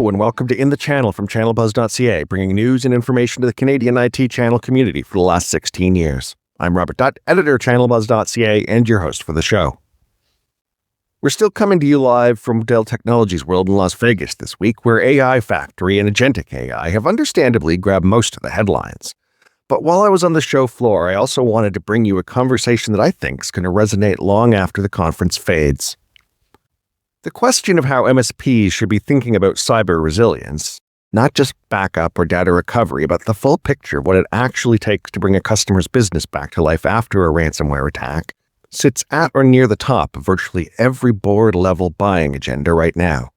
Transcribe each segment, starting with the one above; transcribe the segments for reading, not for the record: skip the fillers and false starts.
Hello and welcome to In the Channel from channelbuzz.ca, bringing news and information to the Canadian IT channel community for the last 16 years. I'm Robert Dutt, editor of channelbuzz.ca and your host for the show. We're still coming to you live from Dell Technologies World in Las Vegas this week, where AI Factory and Agentic AI have understandably grabbed most of the headlines. But while I was on the show floor, I also wanted to bring you a conversation that I think is going to resonate long after the conference fades. The question of how MSPs should be thinking about cyber resilience, not just backup or data recovery, but the full picture of what it actually takes to bring a customer's business back to life after a ransomware attack, sits at or near the top of virtually every board-level buying agenda right now.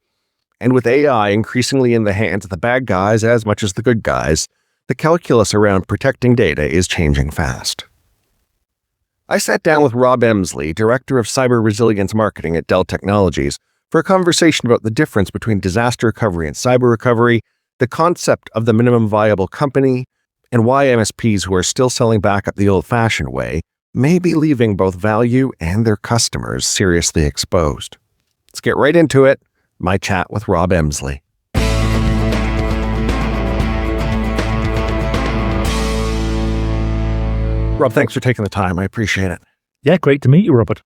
And with AI increasingly in the hands of the bad guys as much as the good guys, the calculus around protecting data is changing fast. I sat down with Rob Emsley, Director of Cyber Resilience Marketing at Dell Technologies, for a conversation about the difference between disaster recovery and cyber recovery, the concept of the minimum viable company, and why MSPs who are still selling backup the old-fashioned way may be leaving both value and their customers seriously exposed. Let's get right into it, my chat with Rob Emsley. Rob, thanks for taking the time. I appreciate it. Yeah, great to meet you, Robert.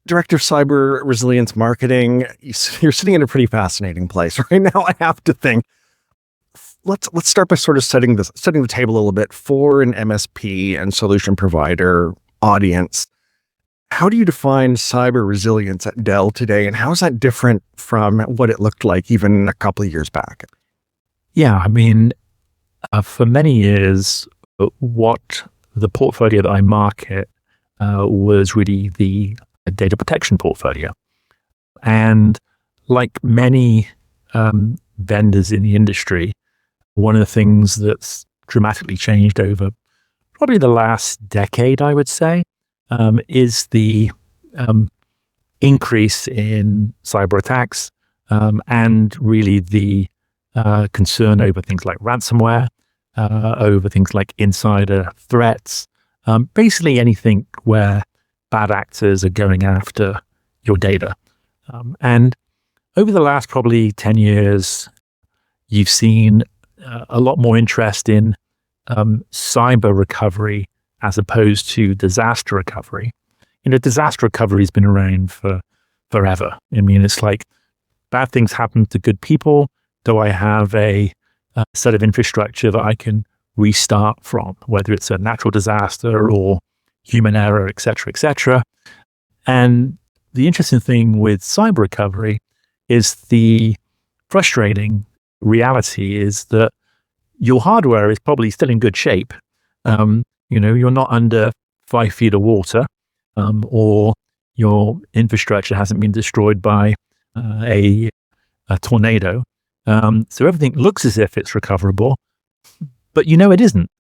Director of Cyber Resilience Marketing, you're sitting in a pretty fascinating place right now. I have to think. Let's start by sort of setting the table a little bit for an MSP and solution provider audience. How do you define cyber resilience at Dell today, and how is that different from what it looked like even a couple of years back? Yeah, I mean, for many years, what the portfolio that I market was really the data protection portfolio. And like many vendors in the industry, one of the things that's dramatically changed over probably the last decade, I would say, is the increase in cyber attacks and really the concern over things like ransomware, over things like insider threats, basically anything where bad actors are going after your data. And over the last probably 10 years, you've seen a lot more interest in cyber recovery as opposed to disaster recovery. You know, disaster recovery has been around for forever. I mean, it's like bad things happen to good people. Do I have a set of infrastructure that I can restart from, whether it's a natural disaster or human error, et cetera, et cetera. And the interesting thing with cyber recovery is the frustrating reality is that your hardware is probably still in good shape. You're not under 5 feet of water, or your infrastructure hasn't been destroyed by a tornado. So everything looks as if it's recoverable, but it isn't,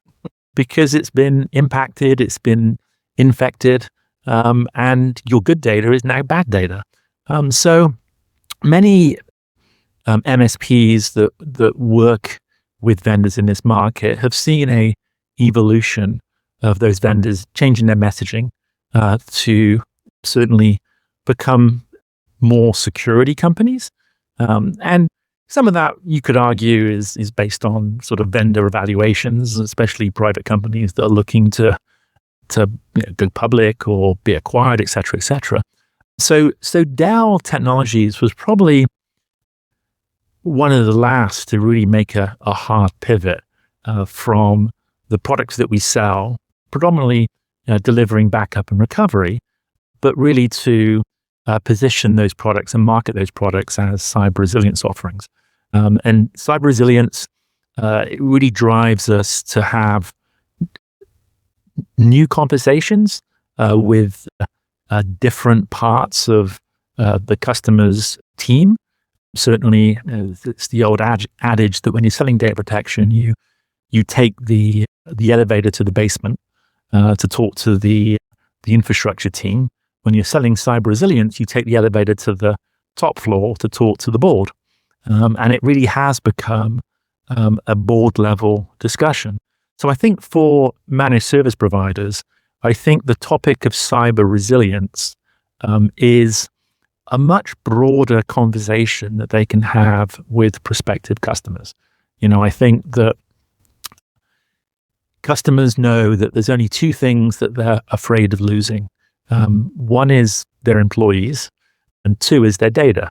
because it's been impacted, it's been infected, and your good data is now bad data. So many MSPs that work with vendors in this market have seen a evolution of those vendors changing their messaging to certainly become more security companies. And some of that you could argue is based on sort of vendor evaluations, especially private companies that are looking to go public or be acquired, et cetera, et cetera. So Dell Technologies was probably one of the last to really make a hard pivot from the products that we sell, predominantly delivering backup and recovery, but really to position those products and market those products as cyber resilience offerings. And cyber resilience, it really drives us to have new conversations with different parts of the customer's team. Certainly, it's the old adage that when you're selling data protection, you take the elevator to the basement to talk to the infrastructure team. When you're selling cyber resilience, you take the elevator to the top floor to talk to the board. And it really has become a board level discussion. So I think for managed service providers, I think the topic of cyber resilience is a much broader conversation that they can have with prospective customers. I think that customers know that there's only two things that they're afraid of losing. One is their employees, and two is their data.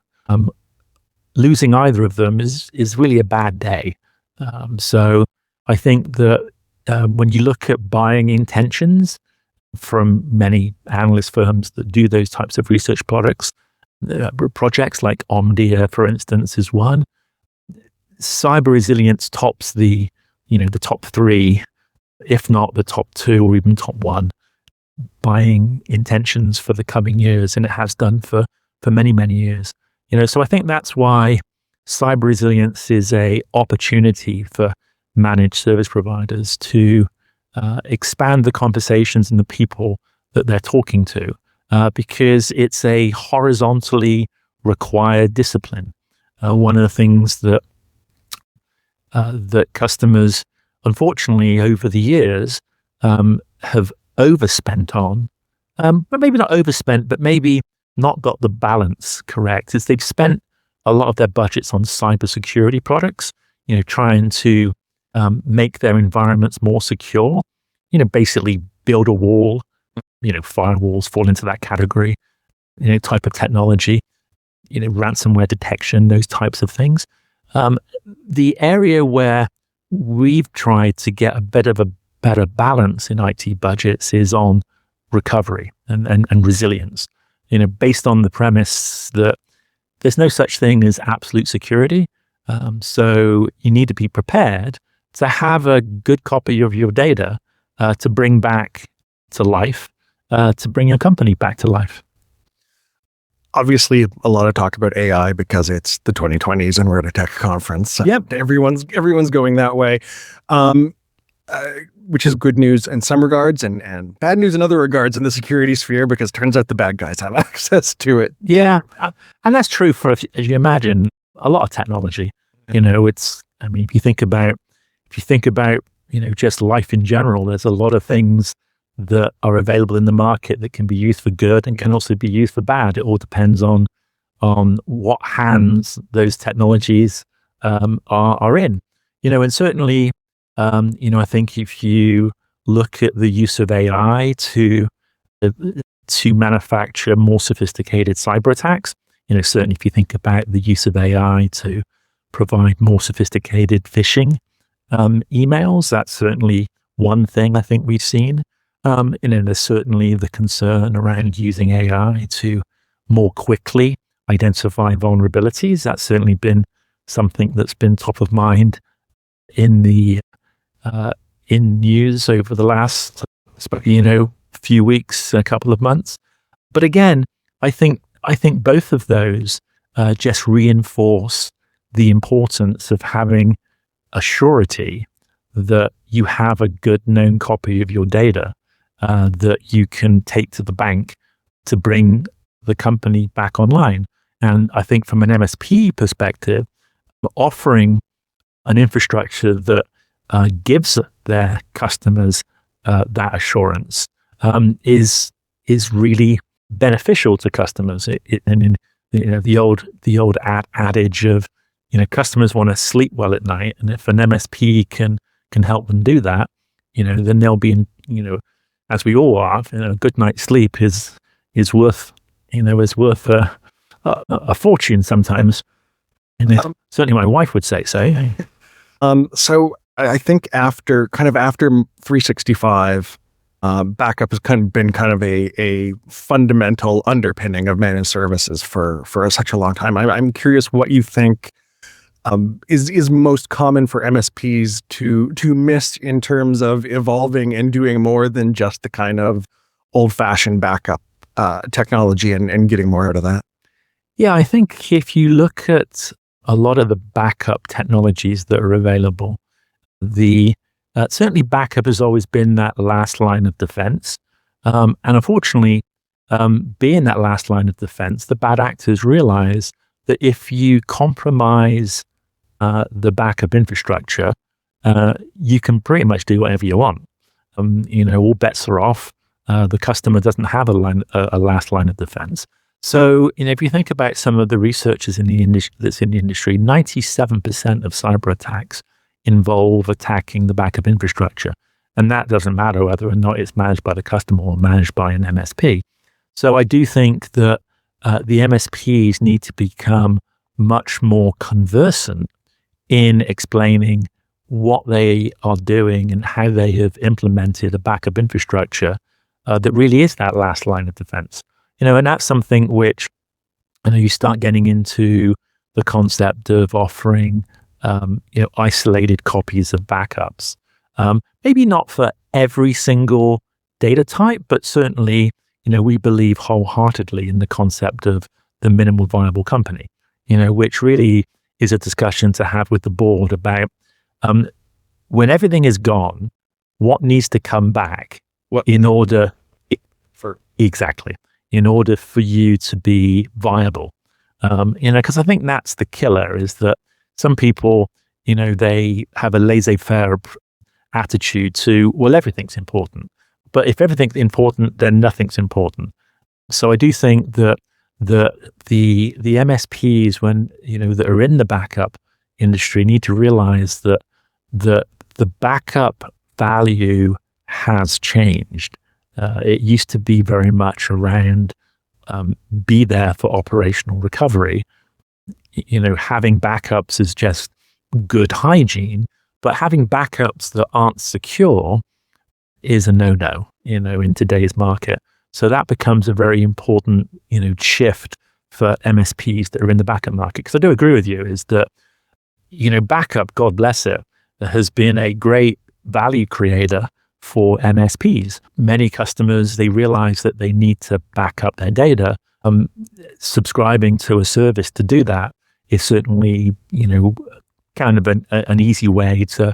Losing either of them is really a bad day. So I think that when you look at buying intentions from many analyst firms that do those types of research projects like Omdia, for instance, is one. Cyber resilience tops the top three, if not the top two or even top one, buying intentions for the coming years, and it has done for many, many years. So I think that's why cyber resilience is a opportunity for managed service providers to expand the conversations and the people that they're talking to, because it's a horizontally required discipline. One of the things that customers, unfortunately, over the years have overspent on, but maybe not overspent, but maybe not got the balance correct, is they've spent a lot of their budgets on cybersecurity products, trying to make their environments more secure, basically build a wall, firewalls fall into that category, type of technology, ransomware detection, those types of things. The area where we've tried to get a bit of a better balance in IT budgets is on recovery and resilience, based on the premise that there's no such thing as absolute security. So you need to be prepared to have a good copy of your data to bring back to life, to bring your company back to life. Obviously, a lot of talk about AI because it's the 2020s and we're at a tech conference. Yep. Everyone's going that way, which is good news in some regards and bad news in other regards in the security sphere, because it turns out the bad guys have access to it. Yeah. And that's true for, as you imagine, a lot of technology. If you think about, just life in general, there's a lot of things that are available in the market that can be used for good and can also be used for bad. It all depends on what hands those technologies are in. And certainly, I think if you look at the use of AI to manufacture more sophisticated cyber attacks, certainly if you think about the use of AI to provide more sophisticated phishing emails, that's certainly one thing I think we've seen. There's certainly the concern around using AI to more quickly identify vulnerabilities. That's certainly been something that's been top of mind in the in news over the last few weeks, a couple of months. But again, I think both of those just reinforce the importance of having a surety that you have a good known copy of your data that you can take to the bank to bring the company back online. And I think from an MSP perspective, offering an infrastructure that gives their customers that assurance is really beneficial to customers. The old adage of customers want to sleep well at night, and if an MSP can help them do that, then they'll be as we all are, a good night's sleep is worth a fortune sometimes. Certainly my wife would say so. So I think after 365, backup has been a fundamental underpinning of managed services for such a long time. I'm curious what you think is most common for MSPs to miss in terms of evolving and doing more than just the kind of old-fashioned backup technology and getting more out of that. Yeah, I think if you look at a lot of the backup technologies that are available, certainly backup has always been that last line of defense. And unfortunately, being that last line of defense, the bad actors realize that if you compromise the backup infrastructure, you can pretty much do whatever you want. All bets are off. The customer doesn't have a last line of defense. So, if you think about some of the researchers in the industry, 97% of cyber attacks involve attacking the backup infrastructure. And that doesn't matter whether or not it's managed by the customer or managed by an MSP. So I do think that the MSPs need to become much more conversant in explaining what they are doing and how they have implemented a backup infrastructure that really is that last line of defense. And that's something which, you start getting into the concept of offering, isolated copies of backups. Maybe not for every single data type, but certainly, we believe wholeheartedly in the concept of the minimal viable company, which really is a discussion to have with the board about when everything is gone, what needs to come back in order for you to be viable. Because I think that's the killer, is that some people, they have a laissez-faire attitude to, well, everything's important. But if everything's important, then nothing's important. So I do think that the MSPs, when that are in the backup industry, need to realize that the backup value has changed. It used to be very much around be there for operational recovery. Having backups is just good hygiene, but having backups that aren't secure is a no-no, in today's market. So that becomes a very important, shift for MSPs that are in the backup market. Because I do agree with you, is that, backup, God bless it, has been a great value creator for MSPs. Many customers, they realize that they need to back up their data. Subscribing to a service to do that is certainly, kind of an easy way to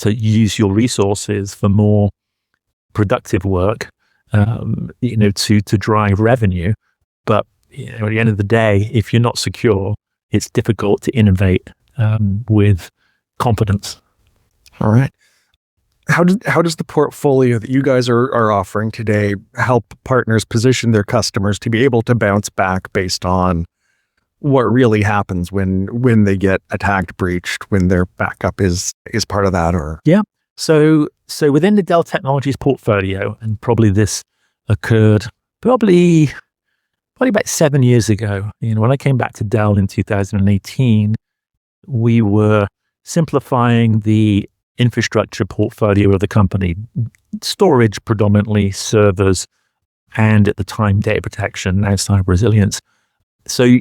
use your resources for more productive work, to drive revenue. But at the end of the day, if you're not secure, it's difficult to innovate with confidence. All right. How does the portfolio that you guys are offering today help partners position their customers to be able to bounce back based on what really happens when they get attacked, breached, when their backup is part of that? Or So within the Dell Technologies portfolio, and probably this occurred probably about 7 years ago, when I came back to Dell in 2018, we were simplifying the infrastructure portfolio of the company, storage predominantly, servers, and at the time, data protection, now cyber resilience. So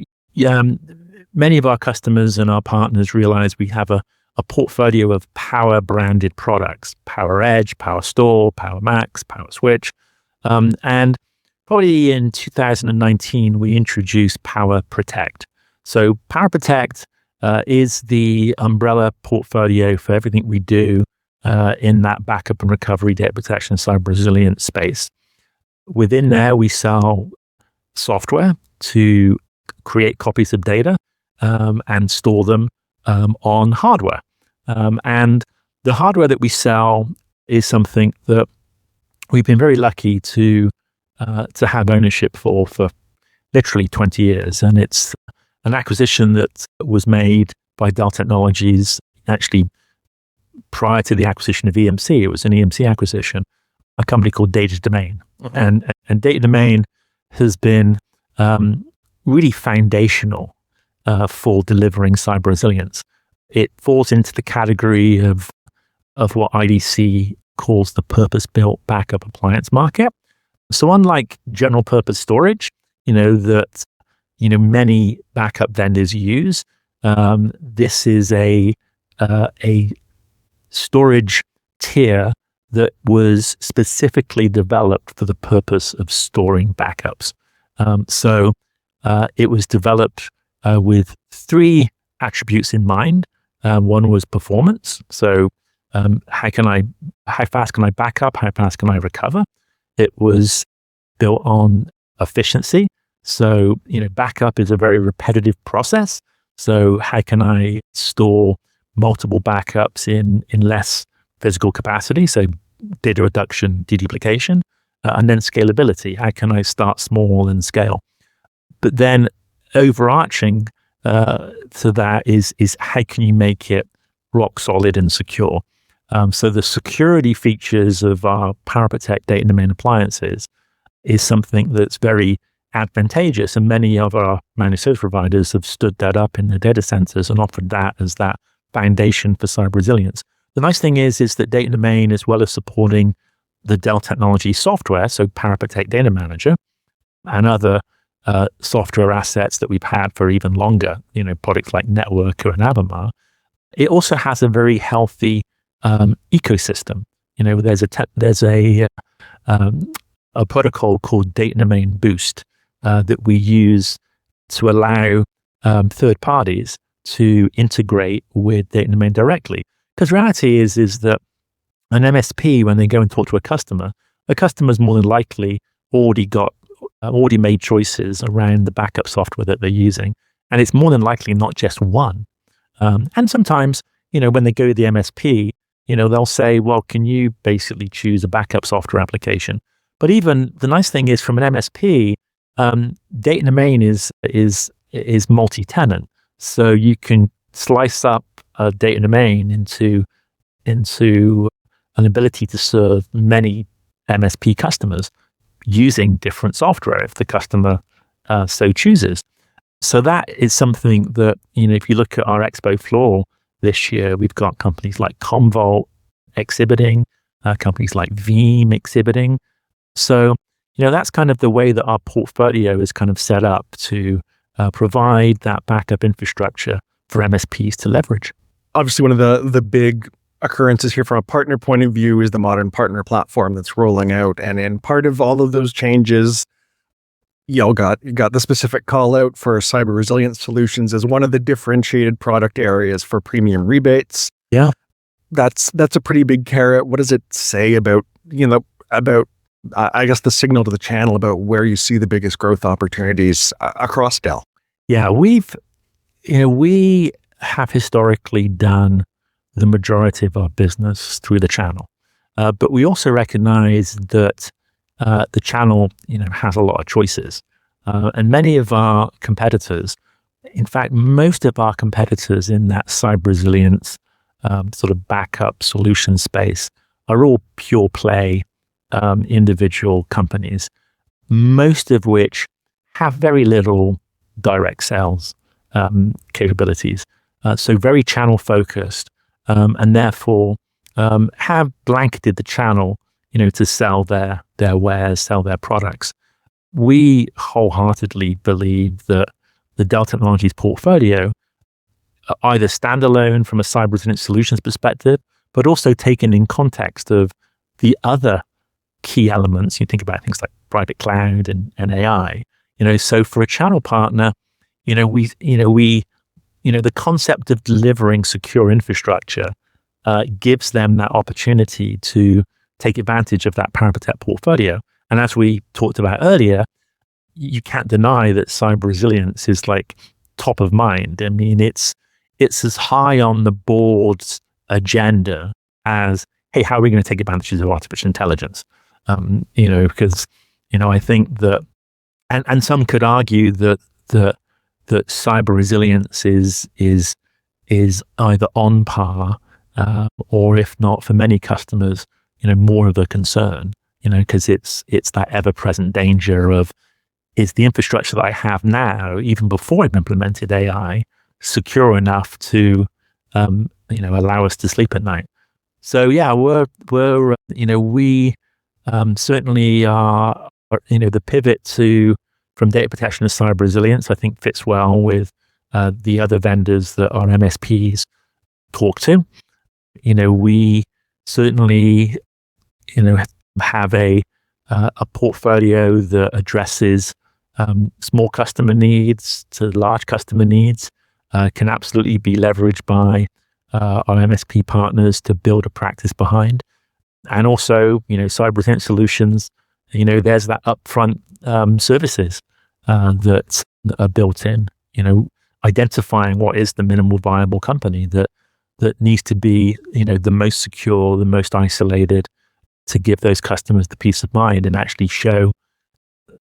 many of our customers and our partners realize we have a portfolio of Power branded products: Power Edge, Power Store, Power Max, Power Switch. And probably in 2019, we introduced Power Protect. So Power Protect is the umbrella portfolio for everything we do in that backup and recovery, data protection, cyber resilience space. Within there, we sell software to create copies of data and store them on hardware. And the hardware that we sell is something that we've been very lucky to have ownership for literally 20 years. And it's an acquisition that was made by Dell Technologies actually prior to the acquisition of EMC. It was an EMC acquisition, a company called Data Domain. And Data Domain has been really foundational for delivering cyber resilience. It falls into the category of what IDC calls the purpose-built backup appliance market. So unlike general purpose storage, that many backup vendors use, this is a storage tier that was specifically developed for the purpose of storing backups. So it was developed with three attributes in mind. One was performance. So how fast can I back up? How fast can I recover? It was built on efficiency. So, backup is a very repetitive process. So how can I store multiple backups in less physical capacity? So data reduction, deduplication, and then scalability. How can I start small and scale? But then overarching to that is how can you make it rock solid and secure? So the security features of our PowerProtect data domain appliances is something that's very advantageous, and many of our managed service providers have stood that up in their data centers and offered that as that foundation for cyber resilience. The nice thing is that data domain, as well as supporting the Dell technology software, so PowerProtect Data Manager, and other software assets that we've had for even longer, products like Networker and Avamar, it also has a very healthy ecosystem. There's a protocol called Data Domain Boost that we use to allow third parties to integrate with Data Domain directly. Because reality is that an MSP, when they go and talk to a customer's more than likely already made choices around the backup software that they're using, and it's more than likely not just one. And sometimes, when they go to the MSP, they'll say, well, can you basically choose a backup software application? But even the nice thing is, from an MSP, data domain is multi-tenant, so you can slice up a data domain into an ability to serve many MSP customers using different software if the customer so chooses. So that is something that, if you look at our expo floor this year, we've got companies like Commvault exhibiting, companies like Veeam exhibiting. So, that's kind of the way that our portfolio is kind of set up to provide that backup infrastructure for MSPs to leverage. Obviously, one of the big occurrences here from a partner point of view is the modern partner platform that's rolling out. And in part of all of those changes, you got the specific call out for cyber resilience solutions as one of the differentiated product areas for premium rebates. Yeah. That's a pretty big carrot. What does it say about I guess the signal to the channel about where you see the biggest growth opportunities across Dell? Yeah, we have historically done the majority of our business through the channel. But we also recognize that the channel, has a lot of choices. And many of our competitors, in fact, most of our competitors in that cyber resilience sort of backup solution space are all pure play individual companies, most of which have very little direct sales capabilities. So very channel focused. And therefore have blanketed the channel, to sell their wares, sell their products. We wholeheartedly believe that the Dell Technologies portfolio, either standalone from a cyber resilience solutions perspective, but also taken in context of the other key elements. You think about things like private cloud and AI. So for a channel partner, the concept of delivering secure infrastructure gives them that opportunity to take advantage of that PowerProtect portfolio. And as we talked about earlier, you can't deny that cyber resilience is like top of mind. I mean, it's as high on the board's agenda as, hey, how are we going to take advantage of artificial intelligence? Because I think that, and some could argue that cyber resilience is either on par, or if not for many customers, more of a concern, because it's that ever-present danger of, is the infrastructure that I have now, even before I've implemented AI, secure enough to, allow us to sleep at night? So yeah, we certainly are, the pivot from data protection to cyber resilience, I think fits well with the other vendors that our MSPs talk to. We certainly, have a portfolio that addresses small customer needs to large customer needs, can absolutely be leveraged by our MSP partners to build a practice behind. And also, cyber resilience solutions, there's that upfront services that are built in, identifying what is the minimal viable company that needs to be, the most secure, the most isolated, to give those customers the peace of mind and actually show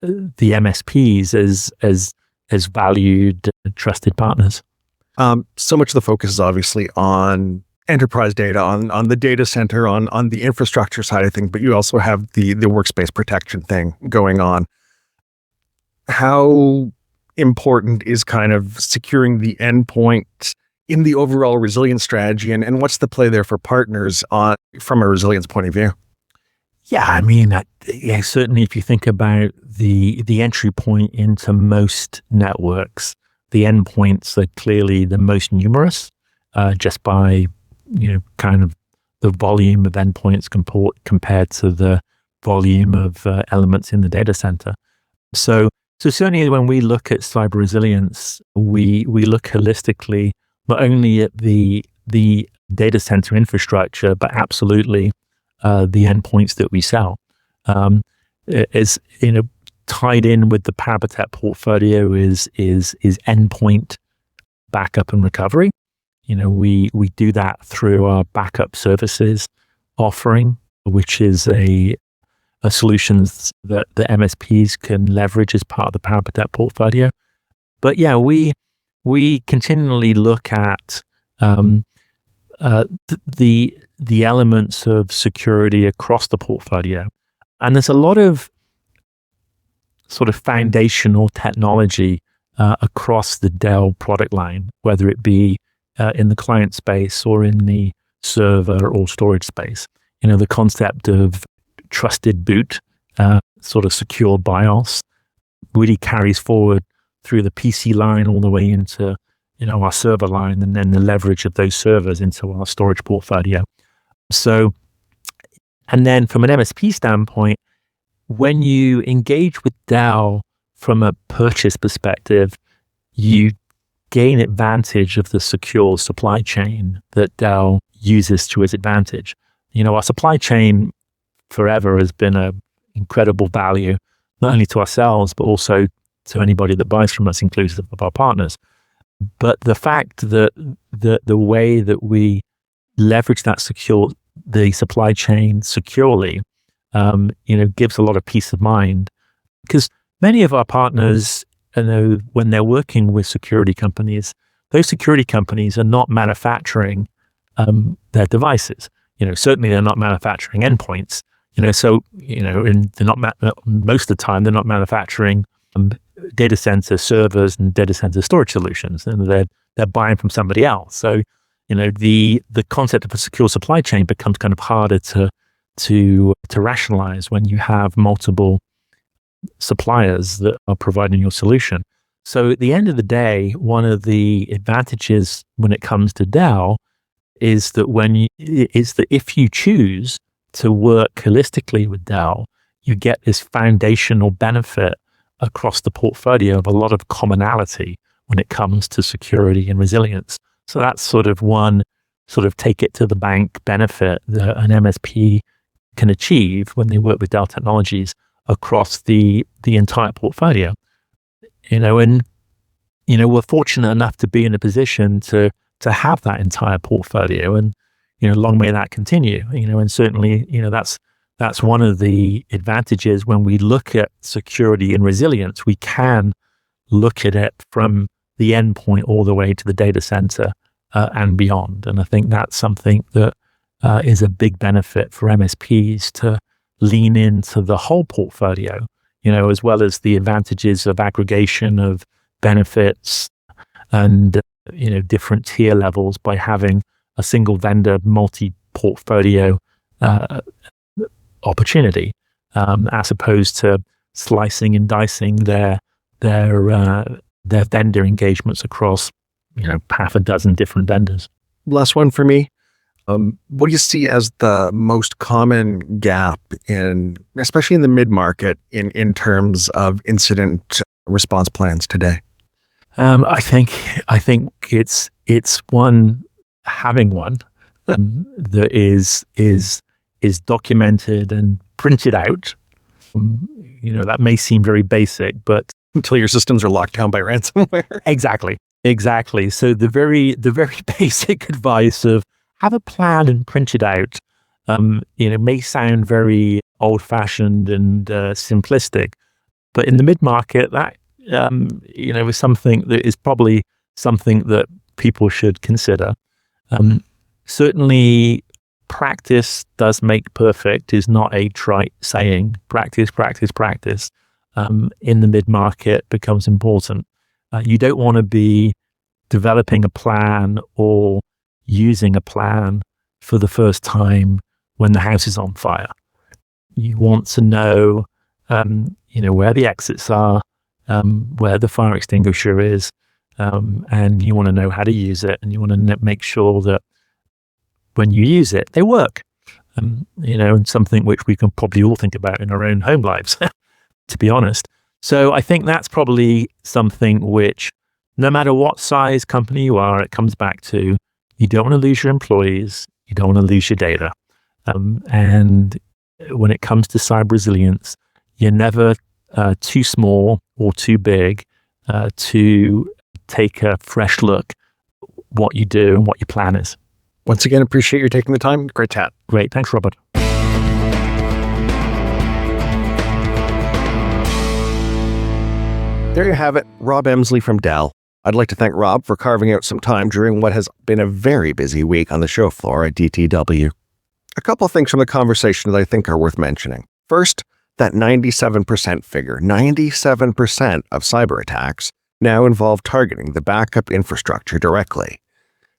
the MSPs as valued, trusted partners. So much of the focus is obviously on enterprise data, on the data center, on the infrastructure side of things, but you also have the workspace protection thing going on. How important is kind of securing the endpoint in the overall resilience strategy, and what's the play there for partners from a resilience point of view? Yeah, I mean, certainly if you think about the entry point into most networks, the endpoints are clearly the most numerous, just by, kind of the volume of endpoints compared to the volume of elements in the data center. So certainly when we look at cyber resilience, we look holistically, not only at the data center infrastructure, but absolutely the endpoints that we sell. As tied in with the PowerProtect portfolio is endpoint backup and recovery. We do that through our backup services offering, which is a solutions that the MSPs can leverage as part of the PowerProtect portfolio. But yeah, we continually look at the elements of security across the portfolio, and there's a lot of sort of foundational technology across the Dell product line, whether it be in the client space or in the server or storage space. The concept of trusted boot, sort of secure BIOS, really carries forward through the PC line all the way into our server line, and then the leverage of those servers into our storage portfolio. So, and then from an MSP standpoint, when you engage with Dell from a purchase perspective, you gain advantage of the secure supply chain that Dell uses to its advantage. Our supply chain forever has been an incredible value, not only to ourselves, but also to anybody that buys from us, inclusive of our partners. But the fact that the way that we leverage the supply chain securely, gives a lot of peace of mind, because many of our partners, when they're working with security companies, those security companies are not manufacturing their devices. Certainly they're not manufacturing endpoints. And they're not most of the time they're not manufacturing data center servers and data center storage solutions, and they're buying from somebody else. So the concept of a secure supply chain becomes kind of harder to rationalize when you have multiple suppliers that are providing your solution. So at the end of the day, one of the advantages when it comes to Dell is that if you choose to work holistically with Dell, you get this foundational benefit across the portfolio of a lot of commonality when it comes to security and resilience. So that's sort of one sort of take it to the bank benefit that an MSP can achieve when they work with Dell Technologies across the entire portfolio. We're fortunate enough to be in a position to have that entire portfolio, and long may that continue. And certainly that's one of the advantages when we look at security and resilience. We can look at it from the endpoint all the way to the data center and beyond. And I think that's something that is a big benefit for MSPs to lean into the whole portfolio, as well as the advantages of aggregation of benefits and different tier levels by having a single vendor multi-portfolio opportunity, as opposed to slicing and dicing their vendor engagements across half a dozen different vendors. Last one for me. What do you see as the most common gap especially in the mid-market, in terms of incident response plans today? I think it's having one that is documented and printed out. That may seem very basic, but Until your systems are locked down by ransomware. Exactly. So the very basic advice of have a plan and print it out, may sound very old-fashioned and simplistic, But in the mid-market, that, is something that is probably something that people should consider. Certainly, practice does make perfect is not a trite saying. Practice, practice, practice in the mid-market becomes important. You don't want to be developing a plan or using a plan for the first time when the house is on fire. You want to know, where the exits are, where the fire extinguisher is, and you want to know how to use it, and you want to make sure that when you use it, they work. And something which we can probably all think about in our own home lives, to be honest. So I think that's probably something which, no matter what size company you are, it comes back to, you don't want to lose your employees, you don't want to lose your data. And when it comes to cyber resilience, you're never too small or too big to take a fresh look what you do and what your plan is. Once again, appreciate you taking the time. Great chat. Great. Thanks, Robert. There you have it, Rob Emsley from Dell. I'd like to thank Rob for carving out some time during what has been a very busy week on the show floor at DTW. A couple of things from the conversation that I think are worth mentioning. First, that 97% figure. 97% of cyber attacks now involve targeting the backup infrastructure directly.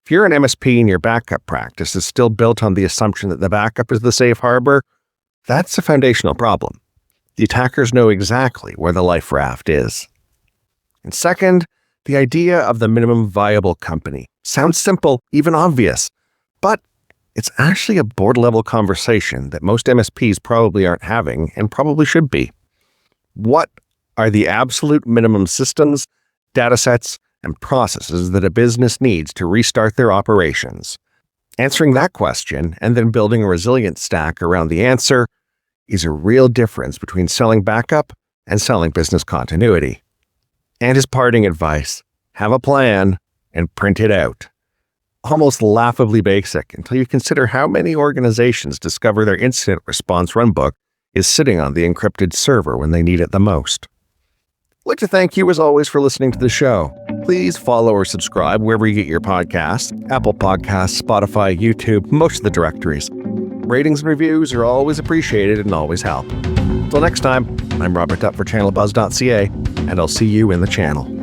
If you're an MSP and your backup practice is still built on the assumption that the backup is the safe harbor, that's a foundational problem. The attackers know exactly where the life raft is. And second, the idea of the minimum viable company sounds simple, even obvious, but it's actually a board-level conversation that most MSPs probably aren't having and probably should be. What are the absolute minimum systems, datasets, and processes that a business needs to restart their operations? Answering that question and then building a resilient stack around the answer is a real difference between selling backup and selling business continuity. And his parting advice, have a plan and print it out. Almost laughably basic until you consider how many organizations discover their incident response runbook is sitting on the encrypted server when they need it the most. I'd like to thank you as always for listening to the show. Please follow or subscribe wherever you get your podcasts, Apple Podcasts, Spotify, YouTube, most of the directories. Ratings and reviews are always appreciated and always help. Until next time, I'm Robert Dutt for channelbuzz.ca, and I'll see you in the channel.